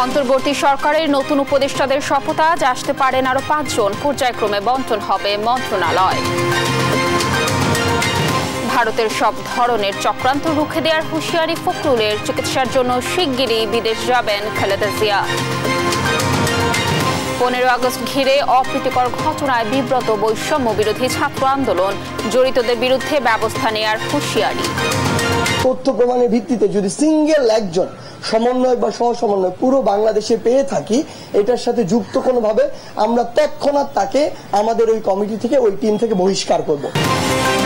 অন্তর্বর্তী সরকারের নতুন উপদেষ্টাদের শপথ আজ আসতে পারেন আরো ৫ জন। পর্যায়ক্রমে বণ্টন হবে মন্ত্রণালয়। ভারতের সব ধরনের চক্রান্ত রুখে দেওয়ার হুঁশিয়ারি ফখরুলের। চিকিৎসার জন্য শিগগিরই বিদেশ যাবেন খালেদা জিয়া। 15 আগস্ট ঘিরে অপ্রীতিকর ঘটনায় বিব্রত বৈষম্য বিরোধী ছাত্র আন্দোলন। জড়িতদের বিরুদ্ধে ব্যবস্থা নেওয়ার হুঁশিয়ারি। তথ্য প্রমাণের ভিত্তিতে যদি সিঙ্গেল একজন সমন্বয় বা সহ সমন্বয় পুরো বাংলাদেশে পেয়ে থাকি, এটার সাথে যুক্ত কোনোভাবে আমরা তৎক্ষণাৎ তাকে আমাদের ওই কমিটি থেকে, ওই টিম থেকে বহিষ্কার করব।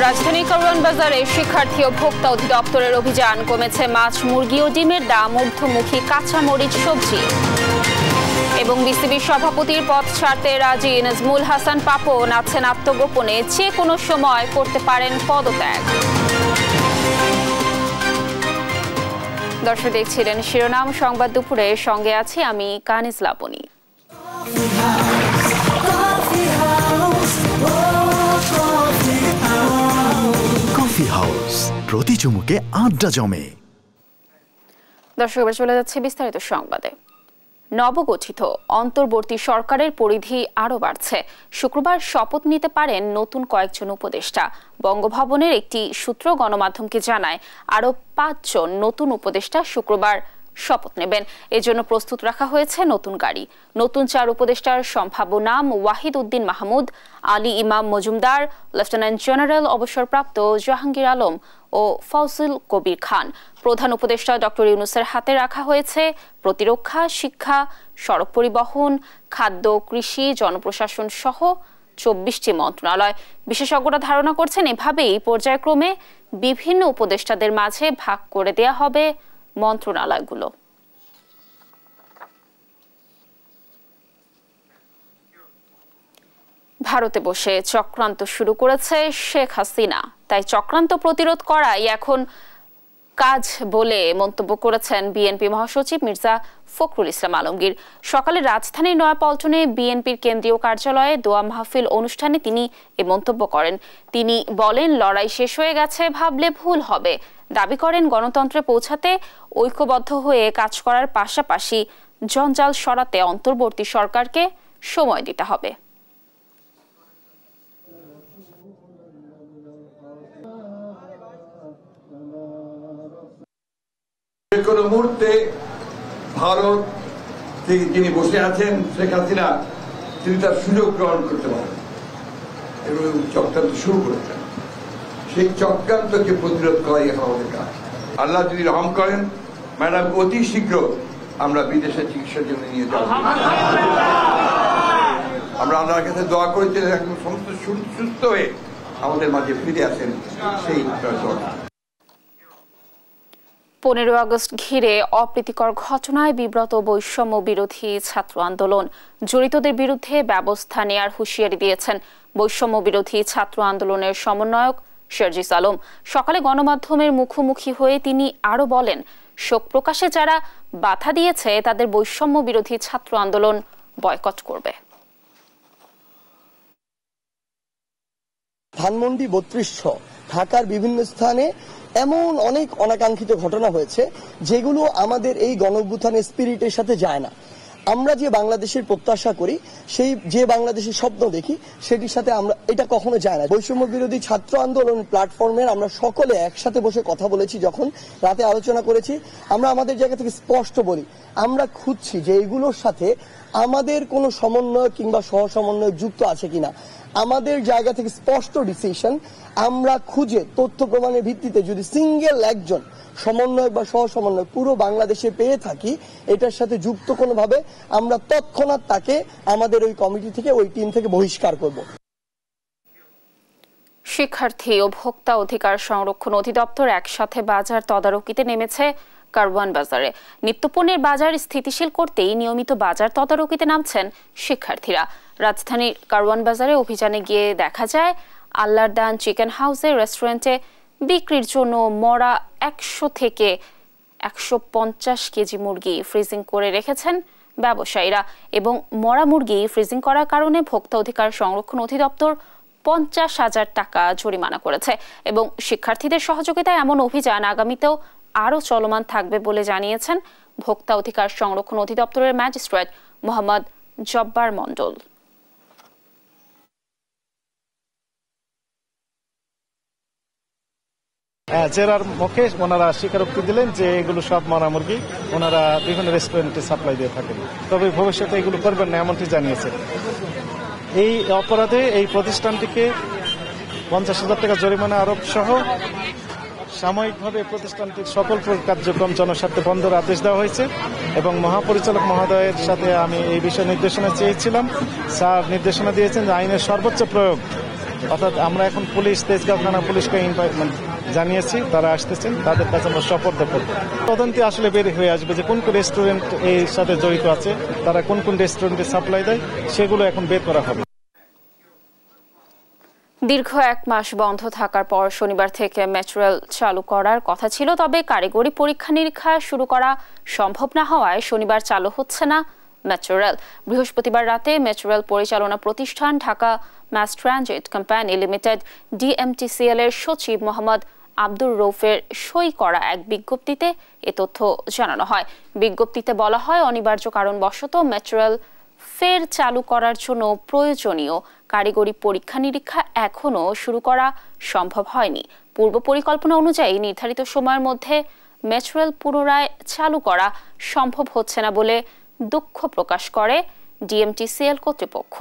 রাজধানীর কারওয়ান বাজারে শিক্ষার্থী ও ভোক্তা অধিদপ্তরের অভিযান। কমেছে মাছ, মুরগি ও ডিমের দাম, ঊর্ধ্বমুখী কাঁচামরিচ, সবজি। এবং বিসিবির সভাপতির পদ ছাড়তে রাজি নাজমুল হাসান পাপন আছেন আত্মগোপনে। যে কোনো সময় করতে পারেন পদত্যাগ। দর্শক দেখছিলেন শিরোনাম সংবাদ দুপুরে, সঙ্গে আছি আমি কানিজ লাবণী। কফি হাউস, প্রতি চুমুকে আড্ডা জমে। দর্শক এবার চলে যাচ্ছে বিস্তারিত সংবাদে। নবগঠিত অন্তর্বর্তী সরকারের পরিধি আরও বাড়ছে। শুক্রবার শপথ নিতে পারেন নতুন কয়েকজন উপদেষ্টা। বঙ্গভবনের একটি সূত্র গণমাধ্যমকে জানায় আরও ৫ জন নতুন উপদেষ্টা শুক্রবার শপথ নেবেন। এজন্য প্রস্তুত রাখা হয়েছে নতুন গাড়ি। নতুন 4 উপদেষ্টার সম্ভাব্য নাম ওয়াহিদ উদ্দিন মাহমুদ, আলী ইমাম মজুমদার, লেফটেন্যান্ট জেনারেল অবসরপ্রাপ্ত জাহাঙ্গীর আলম ও ফজল কবির খান। প্রধান উপদেষ্টা ডক্টর ইউনূসের হাতে রাখা হয়েছে প্রতিরক্ষা, শিক্ষা, সড়ক পরিবহন, খাদ্য, কৃষি, জনপ্রশাসন সহ 24টি মন্ত্রণালয়। বিশেষজ্ঞরা ধারণা করছেন এভাবেই পর্যায়ক্রমে বিভিন্ন উপদেষ্টাদের মাঝে ভাগ করে দেয়া হবে মন্ত্রণালয়গুলো। ভারতে বসে চক্রান্ত শুরু করেছে শেখ হাসিনা, তাই চক্রান্ত প্রতিরোধ করাই এখন কাজ বলে মন্তব্য করেছেন বিএনপি মহাসচিব মির্জা ফখরুল ইসলাম আলমগীর। সকালে রাজধানীর নয়াপল্টনে বিএনপির কেন্দ্রীয় কার্যালয়ে দোয়া মাহফিল অনুষ্ঠানে তিনি এ মন্তব্য করেন। তিনি বলেন, লড়াই শেষ হয়ে গেছে ভাবলে ভুল হবে। দাবি করেন, গণতন্ত্রে পৌঁছাতে ঐক্যবদ্ধ হয়ে কাজ করার পাশাপাশি জঞ্জাল সরাতে অন্তর্বর্তী সরকারকে সময় দিতে হবে। কোন মুহূর্তে ভারত থেকে যিনি বসে আছেন শেখ হাসিনা, তিনি তার সুযোগ গ্রহণ করতে পারেন এবং চক্রান্ত শুরু করেছেন। সেই চক্রান্তকে প্রতিরোধ করাই আমাদের কাজ। আল্লাহ যদি রহম করেন, ম্যাডাম অতি শীঘ্র আমরা বিদেশে চিকিৎসার জন্য নিয়ে যাব। আমরা আল্লাহর কাছে দোয়া করেছি একদম সমস্ত সুস্থ হয়ে আমাদের মাঝে ফিরে আসেন, সেই দোয়া। 15 আগস্ট ঘিরে অপ্রীতিকর ঘটনায় বিব্রত বৈষম্য বিরোধী ছাত্র আন্দোলন। জড়িতদের বিরুদ্ধে ব্যবস্থা নেয়ার হুঁশিয়ারি দিয়েছেন বৈষম্য বিরোধী ছাত্র আন্দোলনের সমন্বয়ক শারজিস আলম। সকালে গণমাধ্যমের মুখোমুখি হয়ে তিনি আরো বলেন, শোক প্রকাশে যারা বাধা দিয়েছে তাদের বৈষম্য বিরোধী ছাত্র আন্দোলন বয়কট করবে। ধানমন্ডি 3200 ঢাকার বিভিন্ন স্থানে এমন অনেক অনাকাঙ্ক্ষিত ঘটনা হয়েছে যেগুলো আমাদের এই গণঅভ্যুত্থানের স্পিরিটের সাথে যায় না। আমরা যে বাংলাদেশের প্রত্যাশা করি, সেই যে বাংলাদেশের স্বপ্ন দেখি, সেটির সাথে আমরা এটা কখনো যায় না। বৈষম্য বিরোধী ছাত্র আন্দোলন প্ল্যাটফর্মের আমরা সকলে একসাথে বসে কথা বলেছি, যখন রাতে আলোচনা করেছি, আমরা আমাদের জায়গা থেকে স্পষ্ট বলি, আমরা খুঁজছি যে এগুলোর সাথে আমাদের কোনো সমন্বয় কিংবা সহ সমন্বয় যুক্ত আছে কিনা। আমাদের জায়গা থেকে স্পষ্ট ডিসিশন, আমরা খুঁজে তথ্য প্রমাণের ভিত্তিতে যদি সিঙ্গেল একজন সমন্বয় বা সহ সমন্বয় পুরো বাংলাদেশে পেয়ে থাকি, এটার সাথে যুক্ত কোনোভাবে আমরা তৎক্ষণাৎ তাকে আমাদের ওই কমিটি থেকে, ওই টিম থেকে বহিষ্কার করব। শিক্ষার্থী ও ভোক্তা অধিকার সংরক্ষণ অধিদপ্তর একসাথে বাজার তদারকিতে নেমেছে কারওয়ান বাজারে। নিত্যপণ্যের বাজার স্থিতিশীল করতেই নিয়মিত বাজার তদারকিতে নামছেন শিক্ষার্থীরা। রাজধানীর কারওয়ান বাজারে অভিযানে গিয়ে দেখা যায়, আল্লাহর দান চিকেন হাউসের রেস্টুরেন্টে বিক্রির জন্য মরা 100 থেকে 150 কেজি মুরগি ফ্রিজিং করে রেখেছেন ব্যবসায়ীরা। এবং মরা মুরগি ফ্রিজিং করার কারণে ভোক্তা অধিকার সংরক্ষণ অধিদপ্তর 50,000 টাকা জরিমানা করেছে। এবং শিক্ষার্থীদের সহযোগিতায় এমন অভিযান আগামীতেও আরও চলমান থাকবে বলে জানিয়েছেন ভোক্তা অধিকার সংরক্ষণ অধিদপ্তরের ম্যাজিস্ট্রেট মোহাম্মদ জব্বার মণ্ডল। জেরার মুখে ওনারা স্বীকারোক্তি দিলেন যে এগুলো সব মরা মুরগি ওনারা বিভিন্ন রেস্টুরেন্টে সাপ্লাই দিয়ে থাকেন, তবে ভবিষ্যতে এগুলো করবেন না এমনটি জানিয়েছে। এই অপরাধে এই প্রতিষ্ঠানটিকে 50,000 টাকা জরিমানা আরোপ সহ সাময়িকভাবে প্রতিষ্ঠানটির সকল কার্যক্রম জনস্বার্থে বন্ধের আদেশ দেওয়া হয়েছে এবং মহাপরিচালক মহোদয়ের সাথে আমি এই বিষয়ে নির্দেশনা চেয়েছিলাম। স্যার নির্দেশনা দিয়েছেন যে আইনের সর্বোচ্চ প্রয়োগ, অর্থাৎ আমরা এখন পুলিশ তেজগাঁও থানা পুলিশকে জানিয়েছি, তারা আসতেছেন, তাদের কাছে আমরা সুপর্দ করব। তদন্তে আসলে বের হয়ে আসবে যে কোন কোন রেস্টুরেন্ট এর সাথে জড়িত আছে, তারা কোন কোন রেস্টুরেন্টে সাপ্লাই দেয়, সেগুলো এখন বের করা হবে। দীর্ঘ 1 মাস বন্ধ থাকার পর শনিবার থেকে মেট্রো রেল চালু করার কথা ছিল, তবে কারিগরি পরীক্ষা নিরীক্ষা শুরু করা সম্ভব না হওয়ায় শনিবার চালু হচ্ছে না মেট্রো রেল। বৃহস্পতিবার রাতে মেট্রো রেল পরিচালনা প্রতিষ্ঠান Dhaka mass transit company limited DMTCL এর সচিব মোহাম্মদ আব্দুর রৌফের সই করা এক বিজ্ঞপ্তিতে এ তথ্য জানানো হয়। বিজ্ঞপ্তিতে বলা হয়, অনিবার্য কারণবশত মেট্রো রেল ফের চালু করার জন্য প্রয়োজনীয় কারিগরি পরীক্ষা নিরীক্ষা এখনও শুরু করা সম্ভব হয়নি। পূর্ব পরিকল্পনা অনুযায়ী নির্ধারিত সময়ের মধ্যে মেট্রো রেল পুনরায় চালু করা সম্ভব হচ্ছে না বলে দুঃখ প্রকাশ করে DMTCL কর্তৃপক্ষ।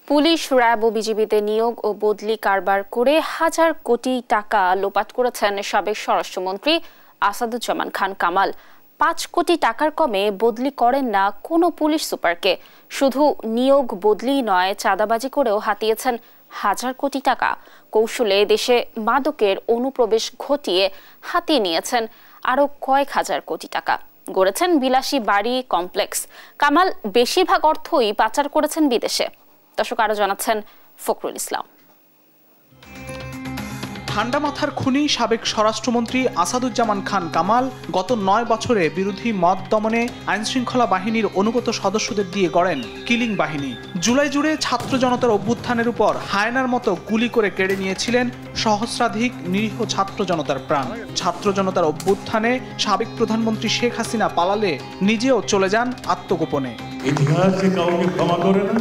পুলিশ, র্যাব ও বিজিবিতে নিয়োগ ও বদলি কারবার করে হাজার কোটি টাকা লোপাট করেছেন সাবেক স্বরাষ্ট্রমন্ত্রী আসাদুজ্জামান খান কামাল। 5 কোটি টাকার কমে বদলি করেন না কোনো পুলিশ সুপারকে। শুধু নিয়োগ বদলি নয়, চাঁদাবাজি করেও হাতিয়েছেন হাজার কোটি টাকা। কৌশলে দেশে মাদকের অনুপ্রবেশ ঘটিয়ে হাতিয়ে নিয়েছেন আরও কয়েক হাজার কোটি টাকা। গড়েছেন বিলাসী বাড়ি কমপ্লেক্স। কামাল বেশিরভাগ অর্থই পাচার করেছেন বিদেশে। দর্শক আরো জানাচ্ছেন ফখরুল ইসলাম। ঠান্ডা মাথার খুনি সাবেক স্বরাষ্ট্রমন্ত্রী আসাদুজ্জামান খান কামাল গত 9 বছরে বিরোধী মত দমনে আইনশৃঙ্খলা বাহিনীর অনুগত সদস্যদের দিয়ে গড়েন কিলিং বাহিনী। জুলাই জুড়ে ছাত্র জনতার অভ্যুত্থানের উপর হায়নার মতো গুলি করে কেড়ে নিয়েছিলেন সহস্রাধিক নিরীহ ছাত্র জনতার প্রাণ। ছাত্র জনতার অভ্যুত্থানে সাবেক প্রধানমন্ত্রী শেখ হাসিনা পালালে নিজেও চলে যান আত্মগোপনে। ইতিহাসে কাউকে ক্ষমা করে না।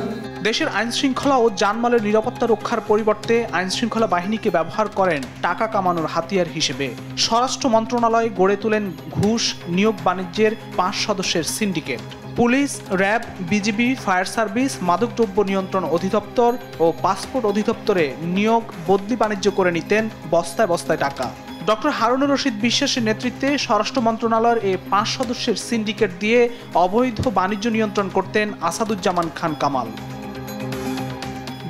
দেশের আইনশৃঙ্খলা ও জানমালের নিরাপত্তা রক্ষার পরিবর্তে আইনশৃঙ্খলা বাহিনীকে ব্যবহার করেন টাকা কামানোর হাতিয়ার হিসেবে। স্বরাষ্ট্র মন্ত্রণালয় গড়ে তোলেন ঘুষ নিয়োগ বাণিজ্যের 5 সদস্যের syndicate. Police, RAB, BGB, fire service, মাদকদ্রব্য নিয়ন্ত্রণ অধিদপ্তর ও পাসপোর্ট অধিদপ্তরে নিয়োগ বদলি বাণিজ্য করে নিতেন বস্তায় বস্তায় টাকা। ডক্টর হারুনুর রশিদ বিশ্বাসের নেতৃত্বে স্বরাষ্ট্র মন্ত্রণালয়ের এই 5 সদস্যের সিন্ডিকেট দিয়ে অবৈধ বাণিজ্য নিয়ন্ত্রণ করতেন আসাদুজ্জামান খান কামাল।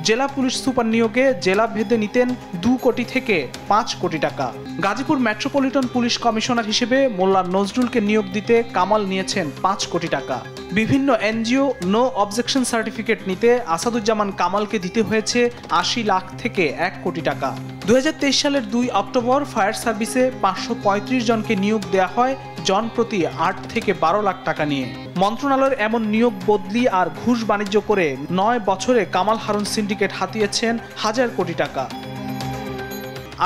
জেলা পুলিশ সুপার নিয়োগে জেলা ভেদে নিতেন 2 কোটি থেকে 5 কোটি টাকা। গাজীপুর মেট্রোপলিটন পুলিশ কমিশনার হিসেবে মোল্লা নজরুলকে নিয়োগ দিতে কামাল নিয়েছেন 5 কোটি টাকা। বিভিন্ন এনজিও নো অবজেকশন সার্টিফিকেট নিতে আসাদুজ্জামান কামালকে দিতে হয়েছে 80 লাখ থেকে 1 কোটি টাকা। 2023 সালের 2 অক্টোবর ফায়ার সার্ভিসে 535 জনকে নিয়োগ দেওয়া হয় জন প্রতি 8 থেকে 12 লাখ টাকা নিয়ে। মন্ত্রণালয়ের এমন নিয়োগ বদলি আর ঘুষ বাণিজ্য করে 9 বছরে কামাল হারুন সিন্ডিকেট হাতিয়েছেন হাজার কোটি টাকা।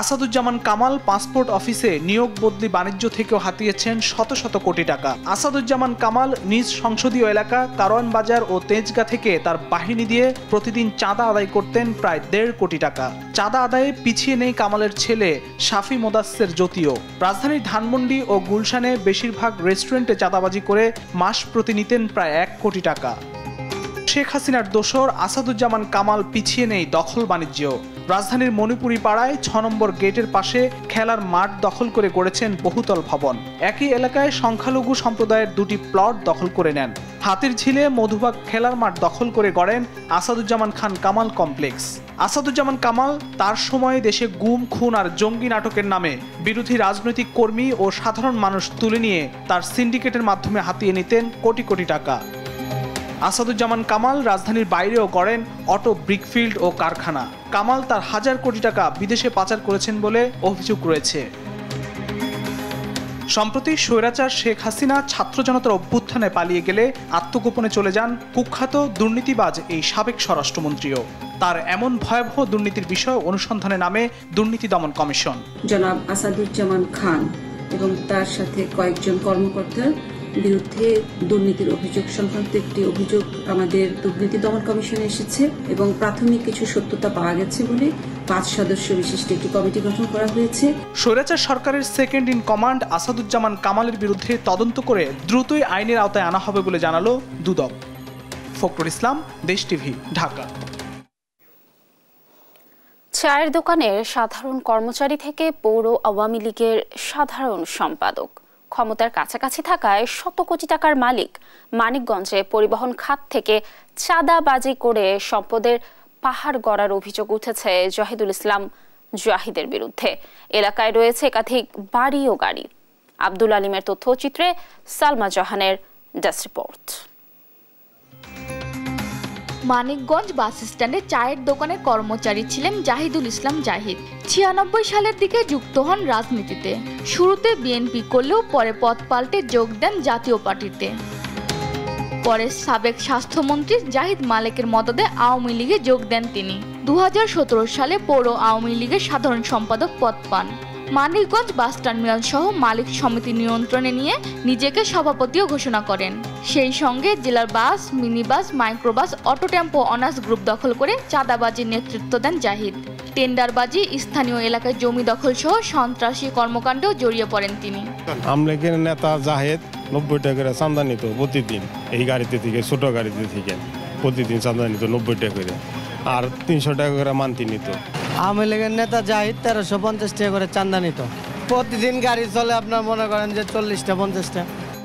আসাদুজ্জামান কামাল পাসপোর্ট অফিসে নিয়োগ বদলি বাণিজ্য থেকেও হাতিয়েছেন শত শত কোটি টাকা। আসাদুজ্জামান কামাল নিজ সংসদীয় এলাকা কারওয়ান বাজার ও তেজগাঁ থেকে তার বাহিনী দিয়ে প্রতিদিন চাঁদা আদায় করতেন প্রায় 1.5 কোটি টাকা। চাঁদা আদায়ে পিছিয়ে নেই কামালের ছেলে শাফি মোদাসের জ্যোতিও। রাজধানীর ধানমন্ডি ও গুলশানে বেশিরভাগ রেস্টুরেন্টে চাঁদাবাজি করে মাস প্রতি নিতেন প্রায় 1 কোটি টাকা। শেখ হাসিনার দোসর আসাদুজ্জামান কামাল পিছিয়ে নেই দখল বাণিজ্য। রাজধানীর মণিপুরি পাড়ায় 6 নম্বর গেটের পাশে খেলার মাঠ দখল করে গড়েছেন বহুতল ভবন। একই এলাকায় সংখ্যালঘু সম্প্রদায়ের 2টি প্লট দখল করে নেন। হাতির ঝিলে মধুবাগ খেলার মাঠ দখল করে গড়েন আসাদুজ্জামান খান কামাল কমপ্লেক্স। আসাদুজ্জামান কামাল তার সময়ে দেশে গুম, খুন আর জঙ্গি নাটকের নামে বিরোধী রাজনৈতিক কর্মী ও সাধারণ মানুষ তুলে নিয়ে তার সিন্ডিকেটের মাধ্যমে হাতিয়ে নিতেন কোটি কোটি টাকা। আসাদুজ্জামান কামাল রাজধানীর বাইরেও গড়েন অটো ব্রিকফিল্ড ও কারখানা। কামাল তার হাজার কোটি টাকা বিদেশে পাচার করেছেন বলে অভিযোগ রয়েছে। সম্প্রতি স্বৈরাচার শেখ হাসিনা ছাত্র জনতার অভ্যুত্থানে পালিয়ে গেলে আত্মগোপনে চলে যান কুখ্যাত দুর্নীতিবাজ এই সাবেক স্বরাষ্ট্রমন্ত্রীও। তার এমন ভয়াবহ দুর্নীতির বিষয় অনুসন্ধানে নামে দুর্নীতি দমন কমিশন। জনাব আসাদুজ্জামান খান এবং তার সাথে কয়েকজন কর্মকর্তার বিরুদ্ধে দুর্নীতির অভিযোগ সংক্রান্ত একটি অভিযোগ আমাদের দুর্নীতি দমন কমিশনে এসেছে এবং প্রাথমিক কিছু সত্যতা পাওয়া গেছে বলে 5 সদস্য বিশিষ্ট একটি কমিটি গঠন করা হয়েছে। স্বৈরাচার সরকারের সেকেন্ড ইন কমান্ড আসাদুজ্জামান কামালের বিরুদ্ধে তদন্ত করে দ্রুতই আইনের আওতায় আনা হবে বলে জানালো দুদক। ফখরুল ইসলাম, দেশ টিভি, ঢাকা। চায়ের দোকানের সাধারণ কর্মচারী থেকে পৌর আওয়ামী লীগের সাধারণ সম্পাদক, ক্ষমতার কাছাকাছি থাকায় শত কোটি টাকার মালিক, মানিকগঞ্জে পরিবহন খাত থেকে চাঁদাবাজি করে সম্পদের পাহাড় গড়ার অভিযোগ উঠেছে জাহিদুল ইসলাম জাহিদের বিরুদ্ধে। এলাকায় রয়েছে একাধিক বাড়ি ও গাড়ি। আব্দুল আলিমের তথ্যচিত্রে সালমা জাহানের ডেস্ক রিপোর্ট। মানিকগঞ্জ বাস স্ট্যান্ডে চায়ের দোকানের কর্মচারী ছিলেন জাহিদুল ইসলাম জাহিদ। 96 সালের দিকে যুক্ত হন রাজনীতিতে। শুরুতে বিএনপি করলেও পরে পদ পাল্টে যোগ দেন জাতীয় পার্টিতে। পরে সাবেক স্বাস্থ্যমন্ত্রী জাহিদ মালেকের মদদে আওয়ামী লীগে যোগ দেন তিনি। 2017 সালে পৌর আওয়ামী লীগের সাধারণ সম্পাদক পদ পান। মানিকগঞ্জ বাস টার্মিনাল সহ মালিক সমিতি নিয়ন্ত্রণে নিয়ে নিজেকে সভাপতিও ঘোষণা করেন। সেই সঙ্গে জেলার bus, mini bus, microbus, auto tempo owners group দখল করে চাঁদাবাজির নেতৃত্ব দেন জাহিদ। টেন্ডারবাজি, স্থানীয় এলাকায় জমি দখল সহ সন্ত্রাসী কর্মকাণ্ডেও জড়িয়ে পড়েন তিনি। আমলেকের নেতা জাহিদ 90 টাকা করে চাঁদা নিত প্রতিদিন, এই গাড়িতে থেকে ছোট গাড়িতে থেকে প্রতিদিন চাঁদা নিত 90 টাকা করে, আর 300 টাকা করে মান্তি নিত। আওয়ামী লীগের নেতা জাহিদ 1350 টাকা করে চাঁদা নিত। প্রতিদিন গাড়ি চলে আপনার মনে করেন যে 40টা 50টা।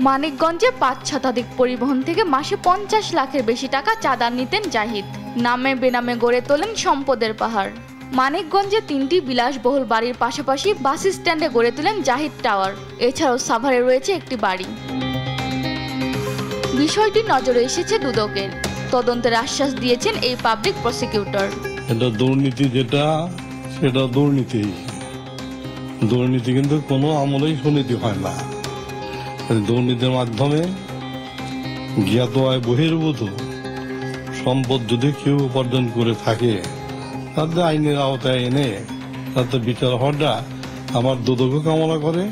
মানিকগঞ্জে 5 শতাধিক পরিবহন থেকে মাসে 50 লাখের বেশি টাকা চাঁদা নিতেন জাহিদ। নামে বেনামে গড়ে তোলেন সম্পদের পাহাড়। মানিকগঞ্জে 3টি বিলাসবহুল বাড়ির পাশাপাশি বাস স্ট্যান্ডে গড়ে তোলেন জাহিদ টাওয়ার। এছাড়াও সাভারে রয়েছে একটি বাড়ি। বিষয়টি নজরে এসেছে দুদকের। তদন্তের আশ্বাস দিয়েছেন এই পাবলিক প্রসিকিউটর। এটা দুর্নীতি, যেটা সেটা দুর্নীতি। দুর্নীতি কিন্তু কোনো আমলেই সুনীতি হয় না। দুর্নীতির মাধ্যমে জ্ঞাত আয় বহির্ভূত সম্পদ যদি কেউ উপার্জন করে থাকে, তাতে আইনের আওতায় এনে তাতে বিচার হওয়াটা আমার দুদকও কামনা করে,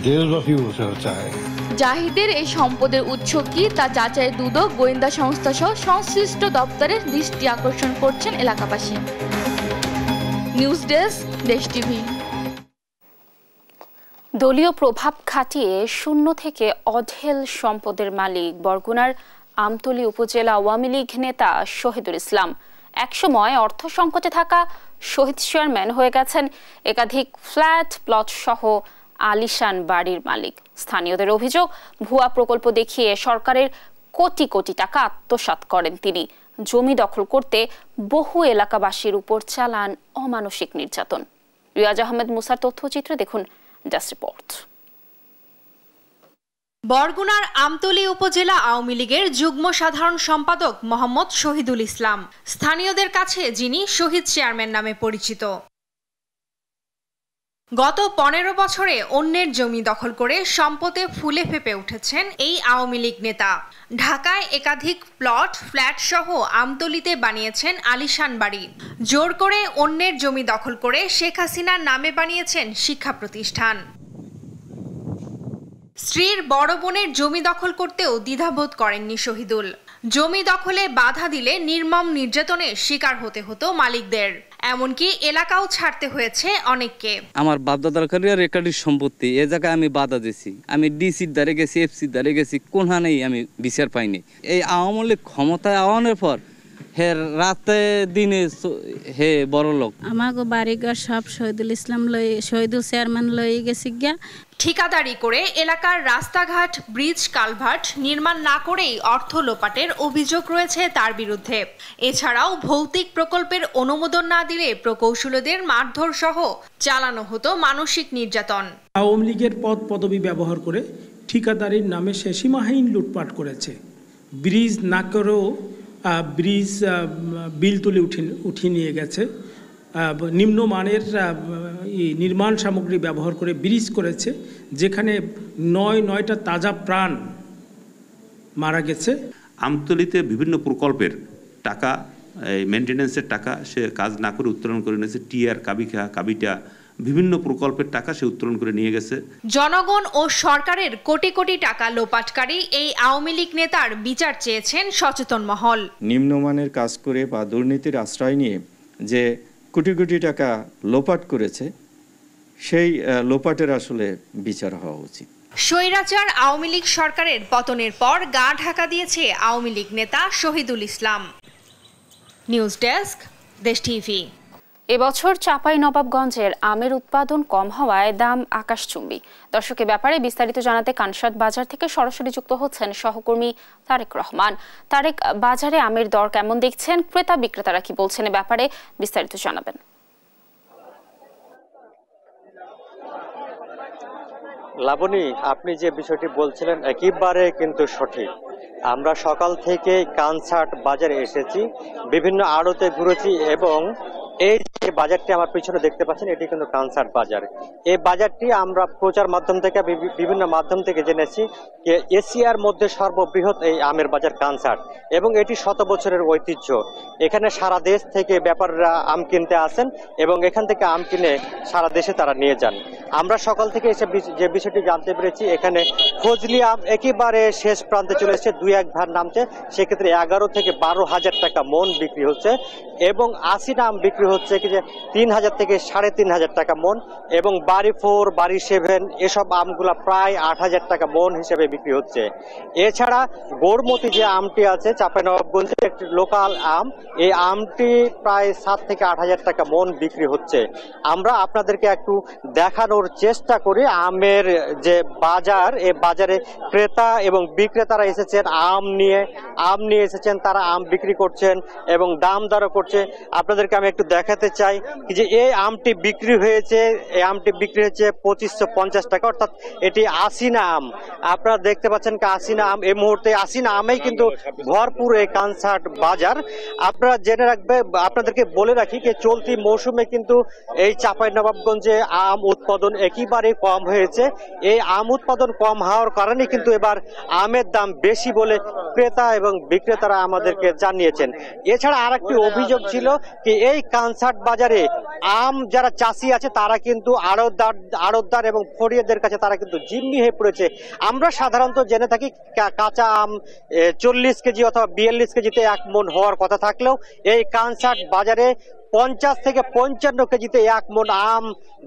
দেশবাসীও চায়। জাহিদের এই সম্পদের উৎস কি তা যাচাই দুদক, গোয়েন্দা সংস্থা সহ সংশ্লিষ্ট দপ্তরের দৃষ্টি আকর্ষণ করছেন এলাকাবাসী। নিউজ ডেস্ক, দেশ টিভি। দলীয় প্রভাব খাটিয়ে শূন্য থেকে অঢেল সম্পদের মালিক বরগুনার আমতলী উপজেলা আওয়ামী লীগ নেতা শহীদুল ইসলাম। একসময় অর্থ সংকটে থাকা শহীদ চেয়ারম্যান হয়ে গেছেন একাধিক ফ্ল্যাট, প্লট সহ আলিশান বাড়ির মালিক। স্থানীয়দের অভিযোগ, ভুয়া প্রকল্প দেখিয়ে সরকারের কোটি কোটি টাকা আত্মসাৎ করেন তিনি। জমি দখল করতে বহু এলাকাবাসীর উপর চালান অমানসিক নির্যাতন। রিয়াজ আহমেদ মুসার তথ্যচিত্রে দেখুন ডেস্ক রিপোর্ট। বরগুনার আমতলী উপজেলা আওয়ামী লীগের যুগ্ম সাধারণ সম্পাদক মোহাম্মদ শহীদুল ইসলাম, স্থানীয়দের কাছে যিনি শহীদ চেয়ারম্যান নামে পরিচিত। গত 15 বছরে অন্যের জমি দখল করে সম্পদে ফুলে ফেপে উঠেছেন এই আওয়ামী লীগ নেতা। ঢাকায় একাধিক প্লট, ফ্ল্যাট সহ আমতলীতে বানিয়েছেন আলিশান বাড়ি। জোর করে অন্যের জমি দখল করে শেখ হাসিনার নামে বানিয়েছেন শিক্ষা প্রতিষ্ঠান। স্ত্রীর বড় বোনের জমি দখল করতেও দ্বিধাবোধ করেননি শহীদুল। জমি দখলে বাধা দিলে নির্মম নির্যাতনের শিকার হতে হতো মালিকদের, এমনকি এলাকাও ছাড়তে হয়েছে অনেককে। আমার বাপদাদার রেকর্ডের সম্পত্তি, এ জায়গায় আমি বাধা দিছি, আমি ডিসির দ্বারে গেছি, এফসির দ্বারে গেছি, কোনখানেই আমি বিচার পাইনি। এই আওয়ামী লীগ ক্ষমতায় আওয়ানোর পর হে রাতে দিনে হে বড় লোক। আমাকে বাড়িঘর সব শহীদুল ইসলাম শহীদুল চেয়ারম্যান লয়ে গেছি গিয়া। ঠিকাদারি করে এলাকার রাস্তাঘাট, ব্রিজ, কালভার্ট নির্মাণ না করেই অর্থ লোপাটের অভিযোগ রয়েছে তার বিরুদ্ধে। এছাড়াও ভৌতিক প্রকল্পের অনুমোদন না দিলে প্রকৌশলীদের মারধর সহ চালানো হতো মানসিক নির্যাতন। আওয়ামী লীগের পদ পদবি ব্যবহার করে ঠিকাদারির নামে সে সীমাহীন লুটপাট করেছে। ব্রিজ না করেও ব্রিজ বিল তুলে উঠিয়ে নিয়ে গেছে। নিম্নমানের নির্মাণ সামগ্রী ব্যবহার করে ব্রিজ করেছে, যেখানে 9টা তাজা প্রাণ মারা গেছে। আমতলীতে বিভিন্ন প্রকল্পের টাকা, মেনটেন্যান্সের টাকা সে কাজ না করে উত্তোলন করে নিয়েছে। টিআর, কাবিটা বিভিন্ন প্রকল্পের টাকা সে উত্তোলন করে নিয়ে গেছে। জনগণ ও সরকারের কোটি কোটি টাকা লোপাটকারী এই আওয়ামী লীগ নেতার বিচার চেয়েছেন সচেতন মহল। নিম্নমানের কাজ করে বা দুর্নীতির আশ্রয় নিয়ে যে কোটি কোটি টাকা লোপাট করেছে, সেই লোপাটের আসলে বিচার হওয়া উচিত। স্বৈরাচার আওয়ামী লীগ সরকারের পতনের পর গা ঢাকা দিয়েছে আওয়ামী লীগ নেতা শহীদুল ইসলাম। নিউজ ডেস্ক, দেশ টিভি। এবছর চাঁপাইনবাবগঞ্জের আমের উৎপাদন কম হওয়ায় দাম আকাশচুম্বী। দর্শকের ব্যাপারে বিস্তারিত জানাতে কানসাট বাজার থেকে সরাসরি যুক্ত হচ্ছেন সহকর্মী তারেক রহমান। তারেক, বাজারে আমের দর কেমন দেখছেন, ক্রেতা বিক্রেতারা কি বলছেন, এ ব্যাপারে বিস্তারিত জানাবেন। লাবণী, আপনি যে বিষয়টি বলছিলেন একেবারে কিন্তু সঠিক। আমরা সকাল থেকে কানসাট বাজারে এসেছি, বিভিন্ন আড়তে ঘুরেছি এবং এই যে বাজারটি আমার পিছনে দেখতে পাচ্ছেন এটি কিন্তু কানসাট বাজার। এই বাজারটি আমরা প্রচার মাধ্যম থেকে বিভিন্ন মাধ্যম থেকে জেনেছি যে এশিয়ার মধ্যে সর্ববৃহৎ এই আমের বাজার কানসাট এবং এটি 100 বছরের ঐতিহ্য। এখানে সারা দেশ থেকে ব্যাপারীরা আম কিনতে আসেন এবং এখান থেকে আম কিনে সারা দেশে তারা নিয়ে যান। আমরা সকাল থেকে এসে যে বিষয়টি জানতে পেরেছি এখানে ফজলি আম একেবারে শেষ প্রান্তে চলে এসেছে, 2-1 ভার নামছে, সেক্ষেত্রে 11 থেকে 12,000 টাকা মন বিক্রি হচ্ছে এবং 80 আম বিক্রি হচ্ছে কি যে 3,000 থেকে 3,500 টাকা মন এবং বাড়ি 4, বাড়ি 7 এসব আমগুলা প্রায় 8,000 টাকা মন হিসেবে বিক্রি হচ্ছে। এছাড়া গোড়মতি যে আমটি আছে চাঁপাইনবাবগঞ্জের একটি লোকাল আম, এই আমটি প্রায় 7 থেকে 8,000 টাকা মন বিক্রি হচ্ছে। আমরা আপনাদেরকে একটু দেখানোর চেষ্টা করি আমের যে বাজার, এই বাজারে ক্রেতা এবং বিক্রেতারা এসেছেন আম নিয়ে এসেছেন, তারা আম বিক্রি করছেন এবং দাম দরও করছে। আপনাদেরকে আমি একটু দেখাতে চাই যে এই আমটি বিক্রি হয়েছে 2550 টাকা, অর্থাৎ এটি আশিনা আম। আপনারা দেখতে পাচ্ছেন আশিনা আম, এই মুহূর্তে আশিনা আমেই কিন্তু ভরপুর এই কানসাট বাজার। আপনারা জেনে রাখবে, আপনাদেরকে বলে রাখি যে চলতি মৌসুমে কিন্তু এই চাঁপাইনবাবগঞ্জে আম উৎপাদন একেবারে কম হয়েছে। এই আম উৎপাদন কম হওয়ার কারণে কিন্তু এবার আমের দাম বেশি বলে ক্রেতা এবং বিক্রেতারা আমাদেরকে জানিয়েছেন। এছাড়া আরেকটি অভিযোগ ছিল যে এই কানসাট বাজারে আম যারা চাষি আছে তারা কিন্তু আড়তদার এবং ফড়িয়াদের কাছে তারা কিন্তু জিম্মি হয়ে পড়েছে। আমরা সাধারণত জেনে থাকি কাঁচা আম 40 কেজি অথবা 42 কেজিতে 1 মন হওয়ার কথা থাকলেও এই কানসাট বাজারে 50 থেকে 55 কেজিতে 1 মন আম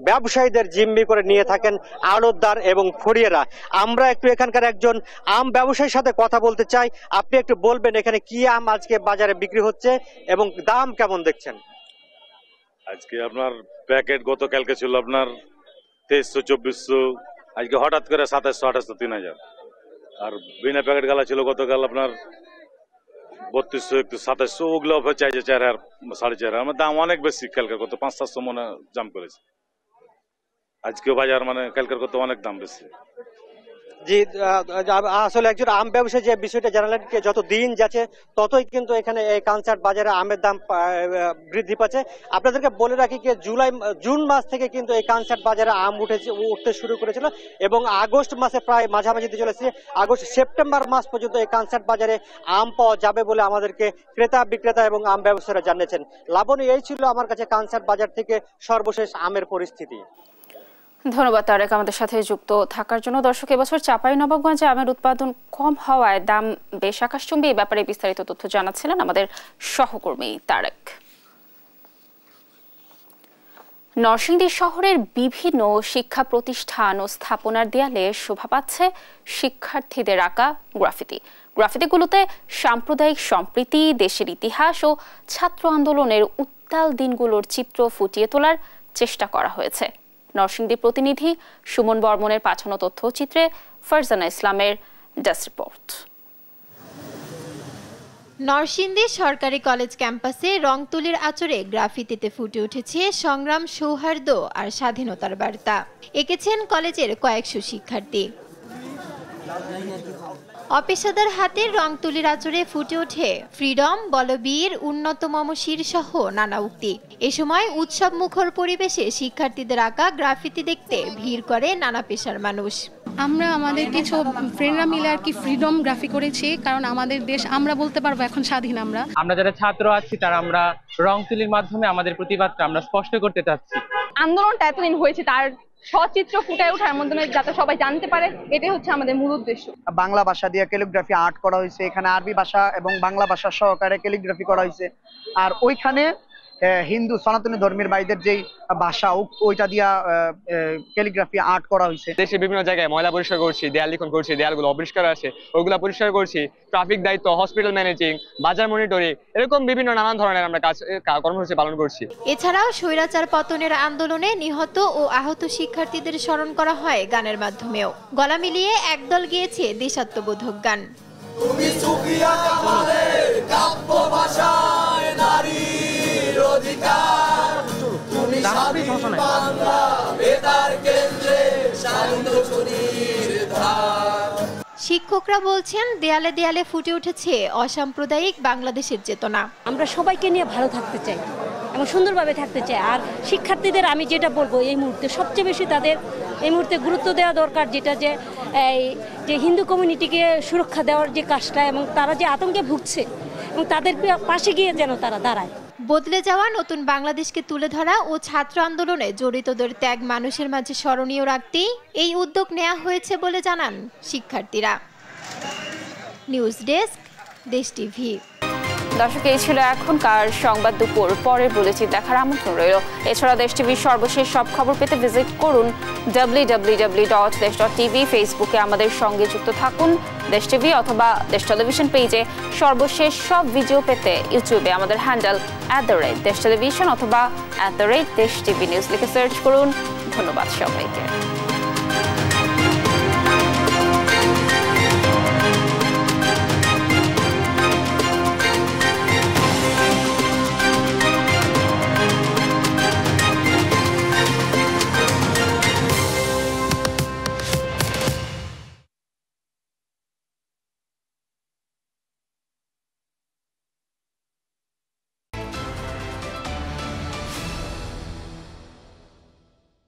ব্যবসায়ীদের জিম্মি করে নিয়ে থাকেন আড়তদার এবং ফড়িয়েরা। আমরা একটু এখানকার একজন আম ব্যবসায়ীর সাথে কথা বলতে চাই। আপনি একটু বলবেন এখানে কি আম আজকে বাজারে বিক্রি হচ্ছে এবং দাম কেমন দেখছেন? আজকে আপনার প্যাকেট গতকালকে ছিল আপনার 2300-2400, আজকে হঠাৎ করে 2700-2800, 3000। আর বিনা প্যাকেট গালা ছিল গতকাল আপনার 3200, একটু 2700, ওগুলো চাইছে 4000, 4.5। আমার দাম অনেক বেশি, কালকে কত 500-700 মনে দাম করেছে। আজকেও বাজার মানে কালকের কত অনেক দাম বেশি। জি, আসলে একজন আম ব্যবসায়ী যে বিষয়টা জানালেন যে যত দিন যাচ্ছে ততই কিন্তু এখানে এই কানসাট বাজারে আমের দাম বৃদ্ধি পাচ্ছে। আপনাদেরকে বলে রাখি যে জুন মাস থেকে কিন্তু এই কানসাট বাজারে আম উঠতে শুরু করেছিল এবং আগস্ট মাসে প্রায় মাঝামাঝিতে চলেছে। সেপ্টেম্বর মাস পর্যন্ত এই কানসাট বাজারে আম পাওয়া যাবে বলে আমাদেরকে ক্রেতা বিক্রেতা এবং আম ব্যবসায়ীরা জানিয়েছেন। লাবণী, এই ছিল আমার কাছে কানসাট বাজার থেকে সর্বশেষ আমের পরিস্থিতি। ধন্যবাদ তারেক আমাদের সাথে যুক্ত থাকার জন্য। দর্শক, এবছর চাঁপাইনবাবগঞ্জে আমের উৎপাদন কম হওয়ায় দাম বেশ আকাশচুম্বী। এই ব্যাপারে বিস্তারিত তথ্য জানাচ্ছিলেন আমাদের সহকর্মী তারেক। নরসিংদী শহরের বিভিন্ন শিক্ষা প্রতিষ্ঠান ও স্থাপনার দেয়ালে শোভা পাচ্ছে শিক্ষার্থীদের আঁকা গ্রাফিতিগুলোতে সাম্প্রদায়িক সম্প্রীতি, দেশের ইতিহাস ও ছাত্র আন্দোলনের উত্তাল দিনগুলোর চিত্র ফুটিয়ে তোলার চেষ্টা করা হয়েছে। নরসিংদী প্রতিনিধি সুমন বর্মনের পাঠানো তথ্যচিত্রে ফারজানা ইসলামের ডেস্ক রিপোর্ট। নরসিংদী সরকারি কলেজ ক্যাম্পাসে রং তুলির আঁচড়ে গ্রাফিতিতে ফুটে উঠেছে সংগ্রাম, সৌহার্দ্য আর স্বাধীনতার বার্তা। এঁকেছেন কলেজের কয়েকশো শিক্ষার্থী। অপেশাদার হাতের রং তুলির আঁচড়ে ফুটে ওঠে ফ্রিডম, বলবীর, উন্নত মমশির সহ নানা উক্তি। এ সময় উৎসব মুখর পরিবেশে শিক্ষার্থীদের আঁকা গ্রাফিতি দেখতে ভিড় করে নানা পেশার মানুষ। আমরা আমাদের কিছু ফ্রেন্ডরা মিলে আর কি ফ্রিডম গ্রাফি করেছি, কারণ আমাদের দেশ আমরা বলতে পারবো এখন স্বাধীন। আমরা যারা ছাত্র আছি তারা আমরা রং তুলির মাধ্যমে আমাদের প্রতিবাদটা আমরা স্পষ্ট করতে চাচ্ছি। আন্দোলনটা এতদিন হয়েছে তার সচিত্র ফুটায় ওঠার মাধ্যমে যাতে সবাই জানতে পারে, এটাই হচ্ছে আমাদের মূল উদ্দেশ্য। বাংলা ভাষা দিয়ে ক্যালিগ্রাফি আর্ট করা হয়েছে, এখানে আরবি ভাষা এবং বাংলা ভাষা সহকারে ক্যালিগ্রাফি করা হয়েছে। আর ওইখানে হিন্দু সনাতনী ধর্মের ভাইদের যেই ভাষা ওইটা দিয়া ক্যালিগ্রাফি আর্ট করা হয়েছে। দেশে বিভিন্ন জায়গায় ময়লা পরিষ্কার করছি, দেয়াল লিখন করছি, দেয়ালগুলো অপরিষ্কার আছে ওইগুলা পরিষ্কার করছি, ট্রাফিক দায়িত্ব, হসপিটাল ম্যানেজিং, বাজার মনিটরিং, এরকম বিভিন্ন নানান ধরনের আমরা কর্মসূচি পালন করছি। এছাড়াও স্বৈরাচার পতনের আন্দোলনে নিহত ও আহত শিক্ষার্থীদের স্মরণ করা হয় গানের মাধ্যমেও। গলা মিলিয়ে একদল গেয়েছে দেশাত্মবোধক গান। তুমি সুফিয়া কামালের কাব্য ভাষায় নারীর অধিকার, তুমি স্বাধীন বাংলা বেতার কেন্দ্রে সান্ধ্যচুরির ধার। শিক্ষকরা বলছেন দেয়ালে দেয়ালে ফুটে উঠেছে অসাম্প্রদায়িক বাংলাদেশের চেতনা। আমরা সবাইকে নিয়ে ভালো থাকতে চাই এবং সুন্দরভাবে থাকতে চাই। আর শিক্ষার্থীদের আমি যেটা বলবো, এই মুহূর্তে সবচেয়ে বেশি তাদের এই মুহূর্তে গুরুত্ব দেওয়া দরকার, যেটা যে হিন্দু কমিউনিটিকে সুরক্ষা দেওয়ার যে কাজটা, এবং তারা যে আতঙ্কে ভুগছে এবং তাদের পাশে গিয়ে যেন তারা দাঁড়ায়। বদলে যাওয়া নতুন বাংলাদেশকে তুলে ধরা ও ছাত্র আন্দোলনে জড়িতদের ত্যাগ মানুষের মাঝে স্মরণীয় রাখতেই এই উদ্যোগ নেওয়া হয়েছে বলে জানান শিক্ষার্থীরা। নিউজ ডেস্ক, দেশ টিভি। দর্শক, এই ছিল এখনকার সংবাদ দুপুর। পরের বুলেটিন দেখার আমন্ত্রণ রইল। এছাড়া দেশ টিভির সর্বশেষ সব খবর পেতে ভিজিট করুন www.desh.tv। ফেসবুকে আমাদের সঙ্গে যুক্ত থাকুন দেশ টিভি, অথবা দেশ টেলিভিশন পেজে সর্বশেষ সব ভিডিও পেতে ইউটিউবে আমাদের হ্যান্ডেল @দেশ টেলিভিশন অথবা @দেশ টিভি নিউজ লিখে সার্চ করুন। ধন্যবাদ সবাইকে।